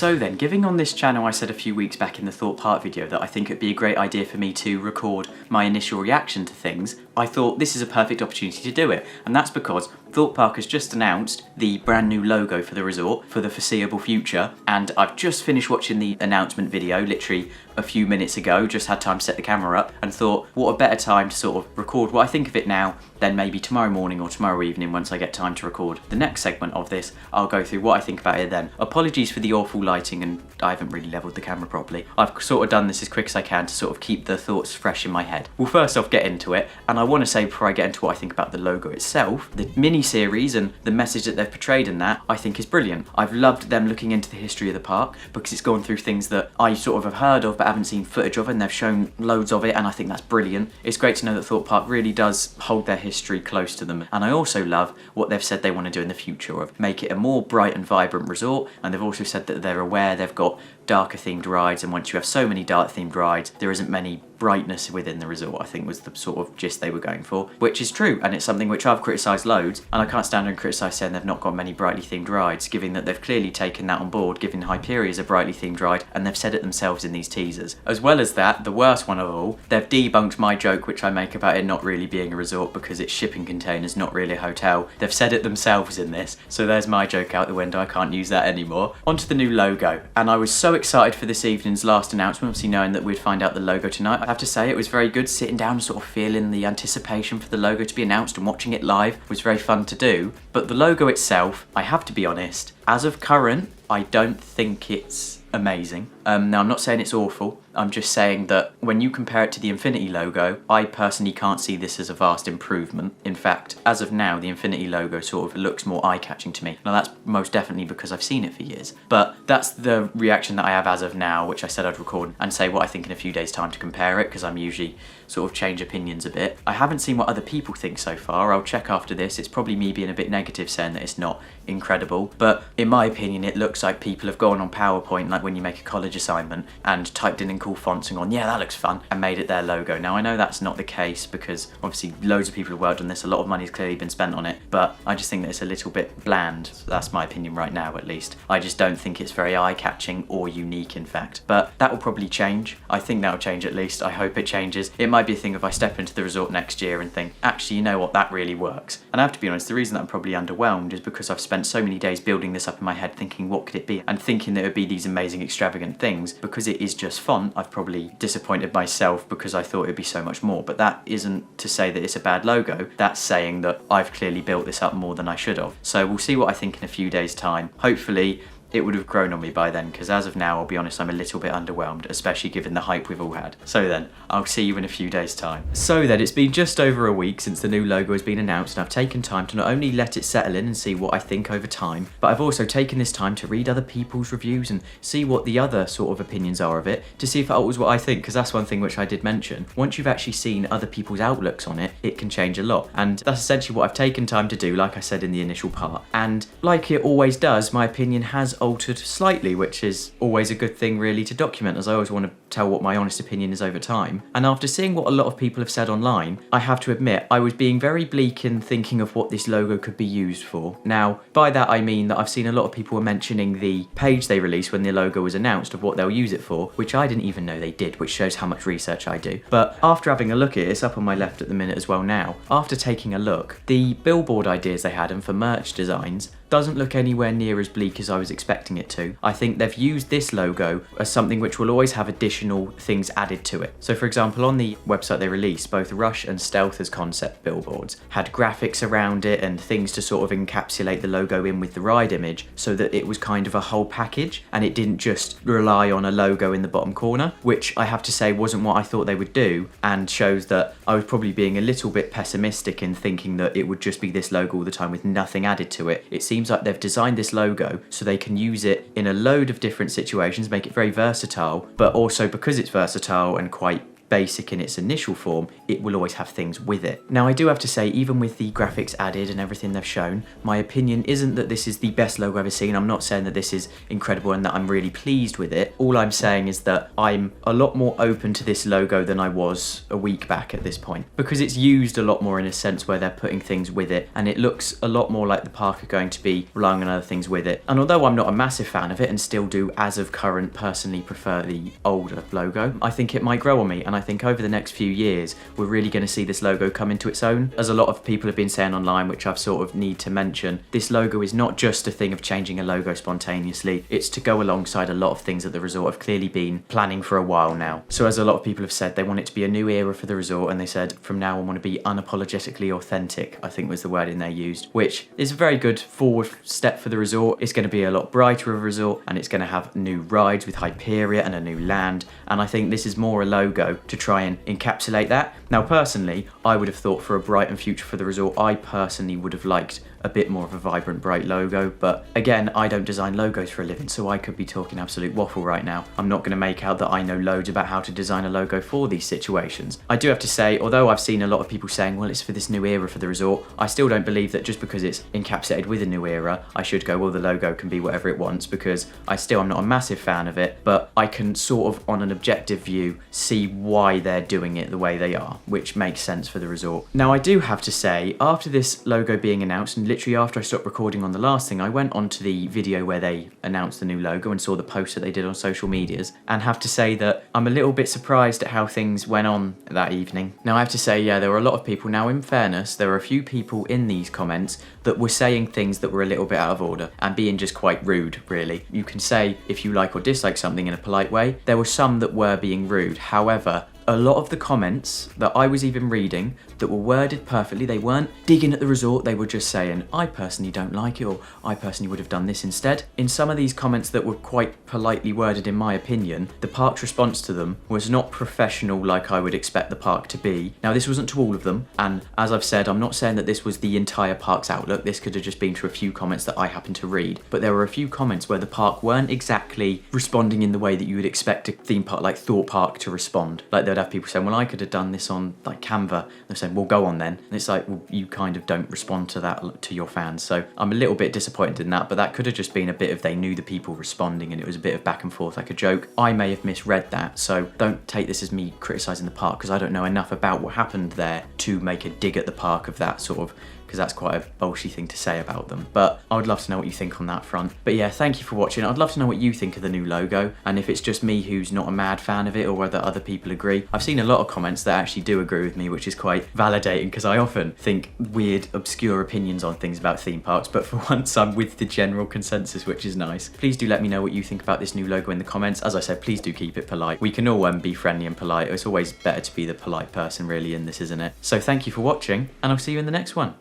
So then, given on this channel I said a few weeks back in the Thorpe Park video that I think it'd be a great idea for me to record my initial reaction to things, I thought this is a perfect opportunity to do it, and that's because Thorpe Park has just announced the brand new logo for the resort for the foreseeable future, and I've just finished watching the announcement video literally a few minutes ago, just had time to set the camera up, and thought what a better time to sort of record what I think of it now than maybe tomorrow morning or tomorrow evening once I get time to record the next segment of this. I'll go through what I think about it then. Apologies for the awful lighting, and I haven't really levelled the camera properly. I've sort of done this as quick as I can to sort of keep the thoughts fresh in my head. We'll first off get into it, and I want to say before I get into what I think about the logo itself, the mini-series and the message that they've portrayed in that I think is brilliant. I've loved them looking into the history of the park because it's gone through things that I sort of have heard of but haven't seen footage of, and they've shown loads of it, and I think that's brilliant. It's great to know that Thorpe Park really does hold their history close to them, and I also love what they've said they want to do in the future of make it a more bright and vibrant resort, and they've also said that they're aware they've got darker themed rides, and once you have so many dark themed rides there isn't many brightness within the resort, I think was the sort of gist they were going for, which is true, and it's something which I've criticised loads, and I can't stand and criticise saying they've not got many brightly themed rides, given that they've clearly taken that on board, given Hyperia is a brightly themed ride, and they've said it themselves in these teasers. As well as that, the worst one of all, they've debunked my joke which I make about it not really being a resort because it's shipping containers, not really a hotel. They've said it themselves in this, so there's my joke out the window, I can't use that anymore. Onto the new logo, and I was so excited for this evening's last announcement, obviously knowing that we'd find out the logo tonight. I have to say it was very good sitting down and sort of feeling the anticipation for the logo to be announced, and watching it live was very fun to do. But the logo itself, I have to be honest, as of current, I don't think it's amazing. Now I'm not saying it's awful, I'm just saying that when you compare it to the Infinity logo, I personally can't see this as a vast improvement. In fact, as of now, the Infinity logo sort of looks more eye-catching to me. Now that's most definitely because I've seen it for years, but that's the reaction that I have as of now, which I said I'd record and say what I think in a few days' time to compare it, because I'm usually sort of change opinions a bit. I haven't seen what other people think so far. I'll check after this. It's probably me being a bit negative saying that it's not incredible, but in my opinion it looks like people have gone on PowerPoint, like when you make a college assignment, and typed in cool fonts and gone, yeah, that looks fun, and made it their logo. Now I know that's not the case because obviously loads of people have worked on this, a lot of money's clearly been spent on it, but I just think that it's a little bit bland. So that's my opinion right now, at least. I just don't think it's very eye-catching or unique, in fact, but that will probably change. I think that'll change, at least. I hope it changes. It might be a thing if I step into the resort next year and think, actually, you know what, that really works. And I have to be honest, the reason that I'm probably underwhelmed is because I've spent so many days building this up in my head thinking what could it be, and thinking that it would be these amazing extravagant things. Because it is just font, I've probably disappointed myself because I thought it'd be so much more. But that isn't to say that it's a bad logo, that's saying that I've clearly built this up more than I should have. So we'll see what I think in a few days' time. Hopefully it would have grown on me by then, because as of now, I'll be honest, I'm a little bit underwhelmed, especially given the hype we've all had. So then, I'll see you in a few days' time. So then, it's been just over a week since the new logo has been announced, and I've taken time to not only let it settle in and see what I think over time, but I've also taken this time to read other people's reviews and see what the other sort of opinions are of it, to see if it alters what I think, because that's one thing which I did mention. Once you've actually seen other people's outlooks on it, it can change a lot, and that's essentially what I've taken time to do, like I said in the initial part. And like it always does, my opinion has altered slightly, which is always a good thing really to document, as I always want to tell what my honest opinion is over time. And after seeing what a lot of people have said online, I have to admit I was being very bleak in thinking of what this logo could be used for. Now, by that I mean that I've seen a lot of people were mentioning the page they released when the logo was announced of what they'll use it for, which I didn't even know they did, which shows how much research I do. But after having a look at it, it's up on my left at the minute as well now, after taking a look, the billboard ideas they had and for merch designs doesn't look anywhere near as bleak as I was expecting it to. I think they've used this logo as something which will always have additional things added to it. So for example, on the website they released, both Rush and Stealth as concept billboards had graphics around it and things to sort of encapsulate the logo in with the ride image, so that it was kind of a whole package and it didn't just rely on a logo in the bottom corner, which I have to say wasn't what I thought they would do, and shows that I was probably being a little bit pessimistic in thinking that it would just be this logo all the time with nothing added to it. It seems like they've designed this logo so they can use it in a load of different situations, make it very versatile, but also because it's versatile and quite basic in its initial form, it will always have things with it. Now, I do have to say, even with the graphics added and everything they've shown, my opinion isn't that this is the best logo I've ever seen. I'm not saying that this is incredible and that I'm really pleased with it. All I'm saying is that I'm a lot more open to this logo than I was a week back at this point, because it's used a lot more in a sense where they're putting things with it, and it looks a lot more like the park are going to be relying on other things with it. And although I'm not a massive fan of it and still do, as of current, personally prefer the older logo, I think it might grow on me, and I think over the next few years we're really going to see this logo come into its own. As a lot of people have been saying online, which I've sort of need to mention, this logo is not just a thing of changing a logo spontaneously, it's to go alongside a lot of things that the resort have clearly been planning for a while now. So as a lot of people have said, they want it to be a new era for the resort, and they said from now on want to be unapologetically authentic, I think was the wording they used, which is a very good forward step for the resort. It's going to be a lot brighter of a resort, and it's going to have new rides with Hyperia and a new land, and I think this is more a logo to try and encapsulate that. Now personally, I would have thought for a brighter future for the resort, I personally would have liked a bit more of a vibrant, bright logo, but again, I don't design logos for a living, so I could be talking absolute waffle right now. I'm not going to make out that I know loads about how to design a logo for these situations. I do have to say, although I've seen a lot of people saying, well, it's for this new era for the resort, I still don't believe that just because it's encapsulated with a new era, I should go, well, the logo can be whatever it wants, because I'm not a massive fan of it, but I can sort of, on an objective view, see why they're doing it the way they are, which makes sense for the resort. Now, I do have to say, after this logo being announced, and literally after I stopped recording on the last thing, I went onto the video where they announced the new logo and saw the post that they did on social medias, and have to say that I'm a little bit surprised at how things went on that evening. Now, I have to say, yeah, there were a lot of people. Now, in fairness, there were a few people in these comments that were saying things that were a little bit out of order and being just quite rude, really. You can say if you like or dislike something in a polite way. There were some that were being rude. However, a lot of the comments that I was even reading that were worded perfectly, they weren't digging at the resort, they were just saying, I personally don't like it, or I personally would have done this instead. In some of these comments that were quite politely worded in my opinion, the park's response to them was not professional like I would expect the park to be. Now, this wasn't to all of them, and as I've said, I'm not saying that this was the entire park's outlook. This could have just been to a few comments that I happened to read, but there were a few comments where the park weren't exactly responding in the way that you would expect a theme park like Thorpe Park to respond. Like, they'd have people saying, well, I could have done this on like Canva. They're saying, well, go on then. And it's like, well, you kind of don't respond to that to your fans. So I'm a little bit disappointed in that, but that could have just been a bit of, they knew the people responding and it was a bit of back and forth like a joke. I may have misread that, so don't take this as me criticising the park, because I don't know enough about what happened there to make a dig at the park of that sort of, because that's quite a bolshy thing to say about them. But I would love to know what you think on that front. But yeah, thank you for watching. I'd love to know what you think of the new logo, and if it's just me who's not a mad fan of it, or whether other people agree. I've seen a lot of comments that actually do agree with me, which is quite validating, because I often think weird, obscure opinions on things about theme parks, but for once I'm with the general consensus, which is nice. Please do let me know what you think about this new logo in the comments. As I said, please do keep it polite. We can all be friendly and polite. It's always better to be the polite person really in this, isn't it? So thank you for watching, and I'll see you in the next one.